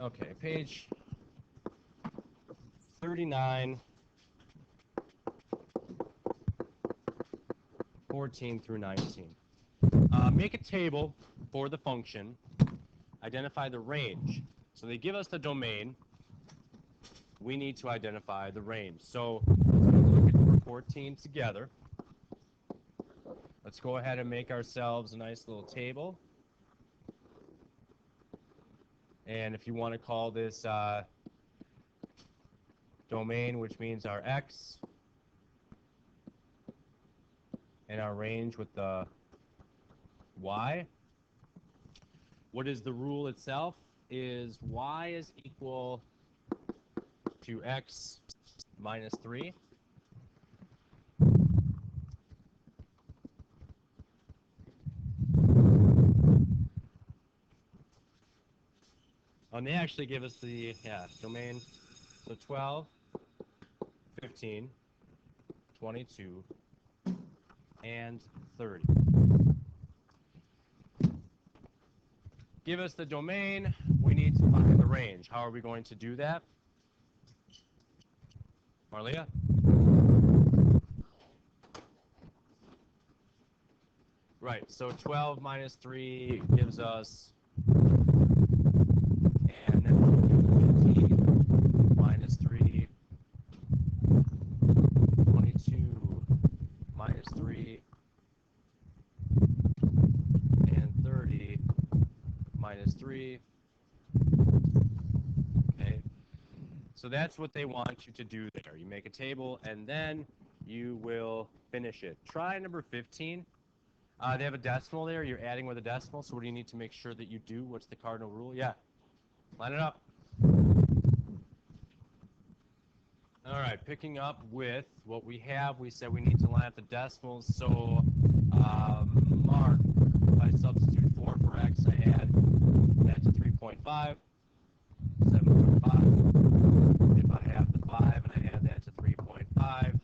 Okay, page 39, 14 through 19. Make a table for the function. Identify the range. So they give us the domain. We need to identify the range. So look at number 14 together. Let's go ahead and make ourselves a nice little table. And if you want to call this domain, which means our x, and our range with the y. What is the rule itself? Is y is equal to x minus 3. And they actually give us the domain. So 12, 15, 22, and 30. Give us the domain. We need to find the range. How are we going to do that? Marlia? Right, so 12 minus 3 gives us, and then 15 minus 3, 22 minus 3, and 30 minus 3. Okay, so that's what they want you to do there. You make a table, and then you will finish it. Try number 15. They have a decimal there. You're adding with a decimal, so what do you need to make sure that you do? What's the cardinal rule? Yeah. Line it up. All right, picking up with what we have, we said we need to line up the decimals. So, Mark, if I substitute 4 for x, I add that to 3.5, 7.5. If I have the 5 and I add that to 3.5,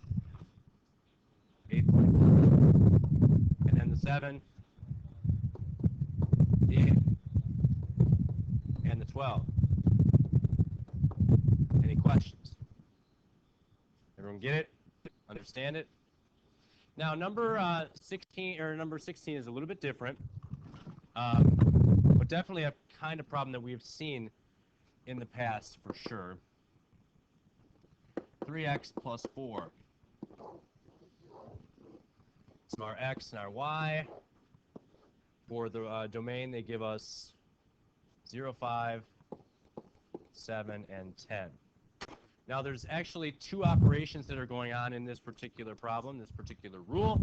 8.5. And then the 7. The 8, and the 12. Any questions? Everyone get it? Understand it? Now, number 16 is a little bit different, but definitely a kind of problem that we've seen in the past for sure. 3x plus 4. So our x and our y. For the domain, they give us 0, 5, 7, and 10. Now, there's actually 2 operations that are going on in this particular problem, this particular rule.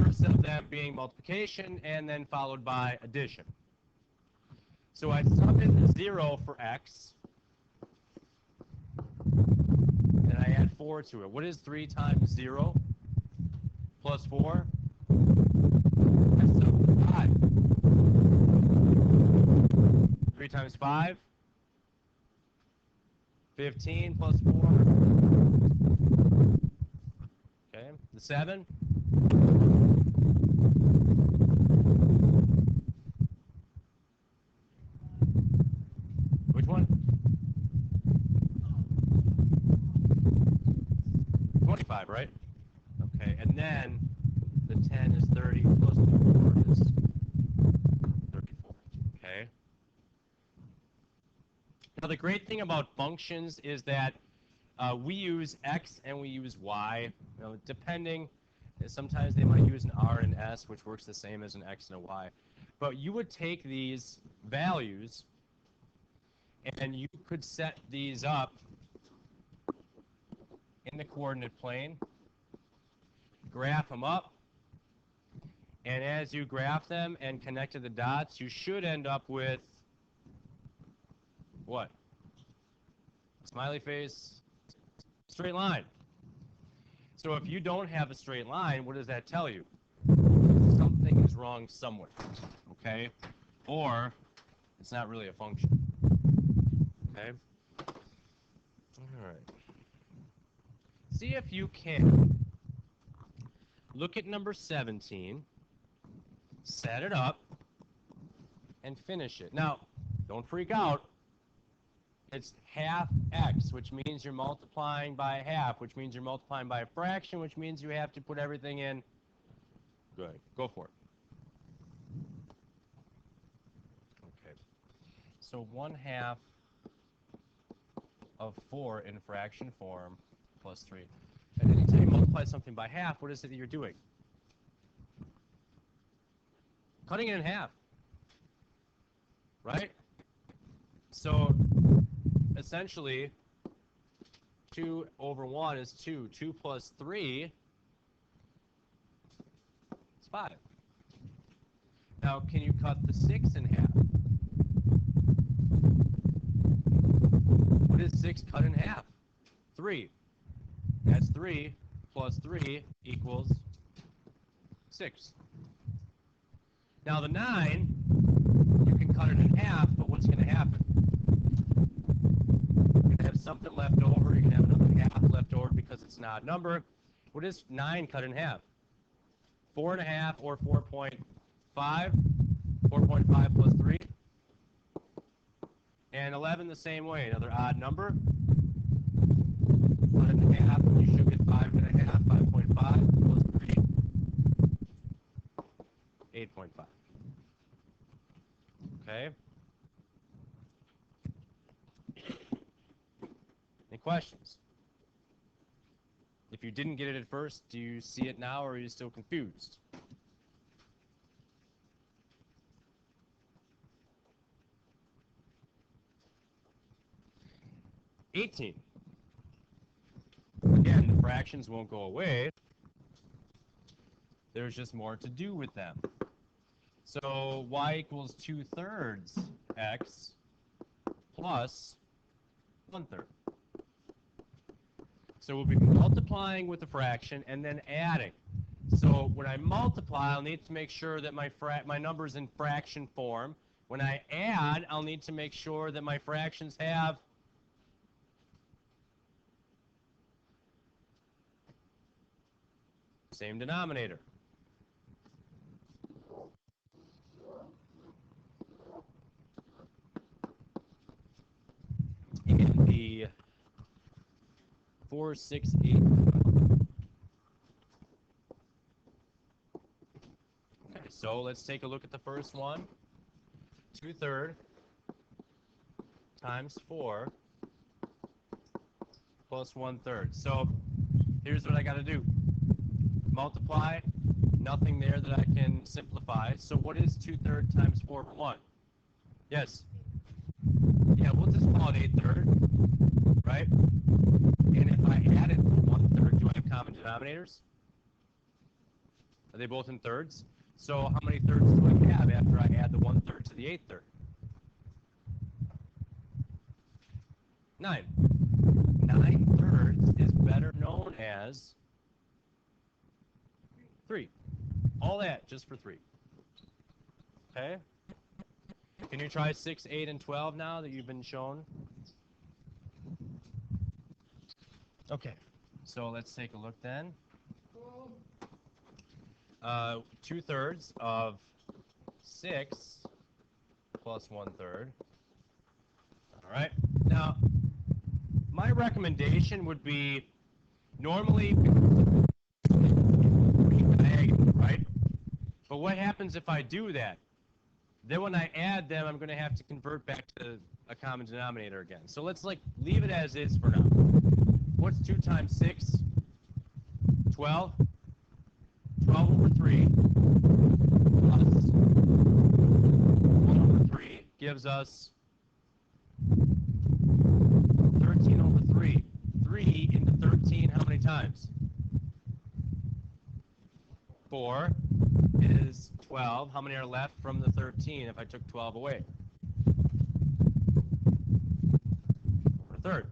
First of them being multiplication, and then followed by addition. So I sub in the 0 for x, and I add 4 to it. What is 3 times 0 plus 4? That's 5. 3 times 5? 15 plus 4. Okay, the 7. Which one? 25, right? Okay, and then the 10 is 30 plus 4 is 34. Okay. Now, the great thing about functions is that we use x and we use y. You know, depending, sometimes they might use an r and an s, which works the same as an x and a y. But you would take these values and you could set these up in the coordinate plane, graph them up, and as you graph them and connect to the dots, you should end up with what? Smiley face, straight line. So if you don't have a straight line, what does that tell you? Something is wrong somewhere, okay? Or it's not really a function, okay? All right. See if you can look at number 17, set it up, and finish it. Now, Don't freak out. It's half x, which means you're multiplying by half, which means you're multiplying by a fraction, which means you have to put everything in. Good. Go for it. Okay. So 1/2 of 4 in fraction form plus 3. And anytime you multiply something by half, what is it that you're doing? Cutting it in half. Right? So essentially, 2 over 1 is 2. 2 plus 3 is 5. Now, can you cut the 6 in half? What is 6 cut in half? 3. That's 3 plus 3 equals 6. Now, the 9, you can cut it in half, but what's going to happen? You're going to have something left over. You're going to have another half left over because it's an odd number. What is 9 cut in half? 4.5 or 4.5? 4.5 plus 3. And 11 the same way, another odd number. Cut it in half, and you should get 5.5. 5.5 plus 3. 8.5. Okay. Any questions? If you didn't get it at first, do you see it now, or are you still confused? $18. Again, the fractions won't go away. There's just more to do with them. So y equals 2/3 x plus 1/3. So we'll be multiplying with the fraction and then adding. So when I multiply, I'll need to make sure that my number's in fraction form. When I add, I'll need to make sure that my fractions have same denominator. In the 4, 6, 8. Okay, so let's take a look at the first one. 2/3 times 4 plus 1/3. So here's what I got to do. Multiply, nothing there that I can simplify. So what is 2/3 times 4/1? Yes? Yeah, we'll just call it 8/3, right? And if I added the 1/3, do I have common denominators? Are they both in thirds? So how many thirds do I have after I add the 1/3 to the 8/3? 9. 9/3 is better known as 3. All that just for 3. Okay? Can you try 6, 8, and 12 now that you've been shown? Okay. So let's take a look then. 2/3 of 6 plus 1/3. All right. Now, my recommendation would be normally diagonal, right? But what happens if I do that? Then when I add them, I'm going to have to convert back to a common denominator again. So let's leave it as is for now. What's 2 times 6? 12. 12 over 3 plus 1 over 3 gives us 13 over 3. 3 into 13, how many times? 4 is 12. How many are left from the 13 if I took 12 away? 1/3.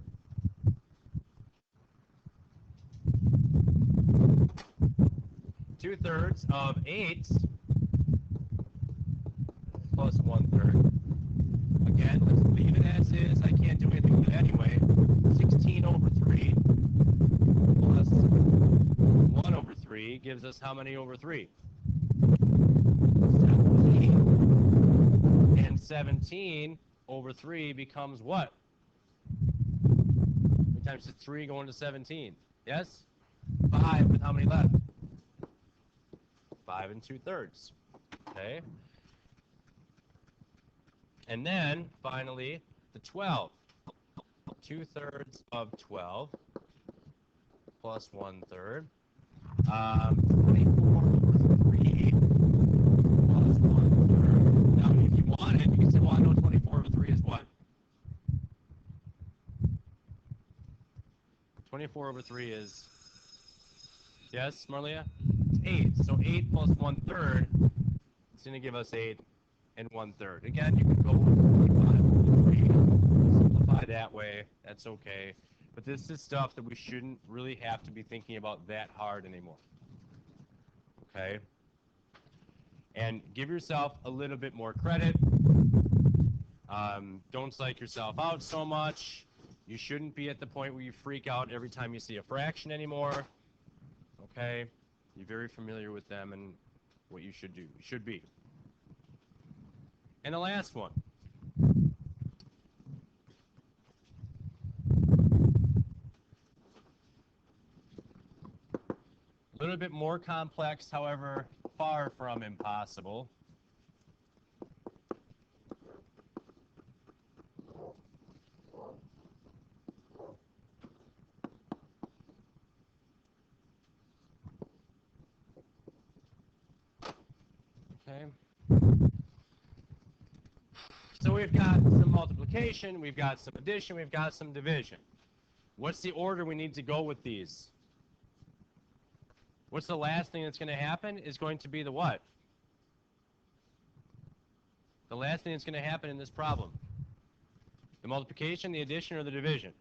Two-thirds of 8 plus 1/3. Again, let's leave it as is. I can't do anything with it anyway. 16 over 3 plus 1 over 3 gives us how many over 3? 17. And 17 over 3 becomes what? How many times is 3 going to 17? Yes? 5 with how many left? 5 2/3. Okay? And then, finally, the 12. 2/3 of 12 plus 1/3. 24 over 3 plus 1/3. Now, if you want it, you can say, well, I know 24 over 3 is what? 24 over 3 is, yes, Marlia? 8. So 8 plus 1/3 is going to give us 8 1/3. Again, you can go with 45 over 3. Simplify that way. That's okay. But this is stuff that we shouldn't really have to be thinking about that hard anymore. Okay? And give yourself a little bit more credit. Don't psych yourself out so much. You shouldn't be at the point where you freak out every time you see a fraction anymore. Okay? You're very familiar with them and what you should do. You should be. And the last one. A little bit more complex, however, far from impossible. Okay. So we've got some multiplication, we've got some addition, we've got some division. What's the order we need to go with these? What's the last thing that's going to happen is going to be the what? The last thing that's going to happen in this problem. The multiplication, the addition, or the division?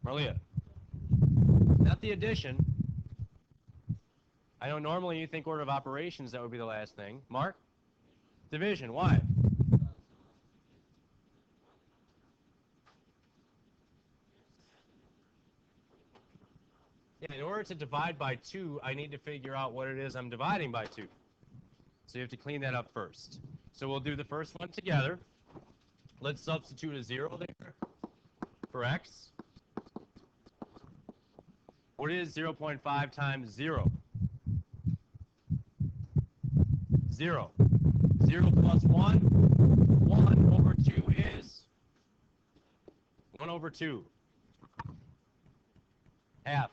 Marlia? Not the addition. I know normally you think order of operations, that would be the last thing. Mark? Division, why? Yeah, in order to divide by 2, I need to figure out what it is I'm dividing by 2. So you have to clean that up first. So we'll do the first one together. Let's substitute a 0 there for x. What is 0.5 times 0? 0. 0 plus 1? 1 over 2 is 1 over 2. Half.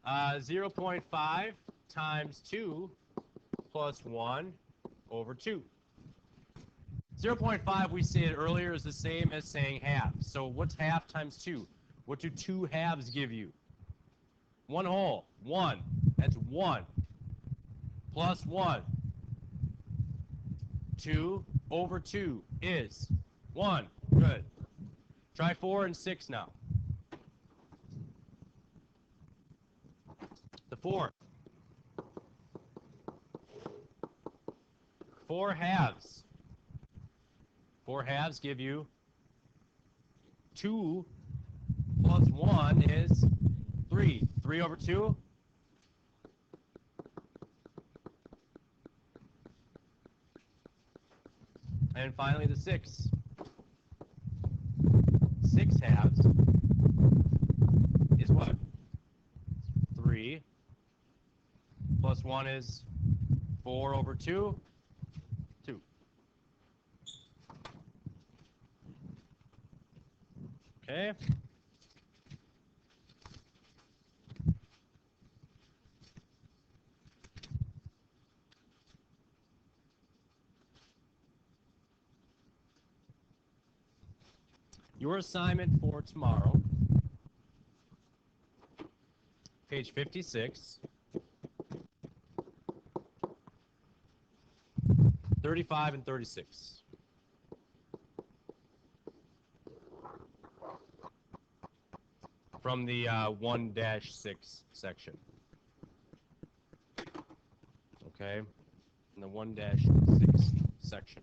0.5 times 2 plus 1 over 2. 0.5, we said earlier, is the same as saying half. So what's half times 2? What do 2 halves give you? 1 whole. 1. That's 1. Plus 1. 2 over 2 is 1. Good. Try 4 and 6 now. The 4. 4 halves. 4 halves give you 2 plus 1 is 3. 3 over 2? And finally the 6. 6 halves is what? 3 plus 1 is 4 over 2? 2. Okay. Your assignment for tomorrow, page 56, 35 and 36. From the 1-6 section. Okay? In the 1-6 section.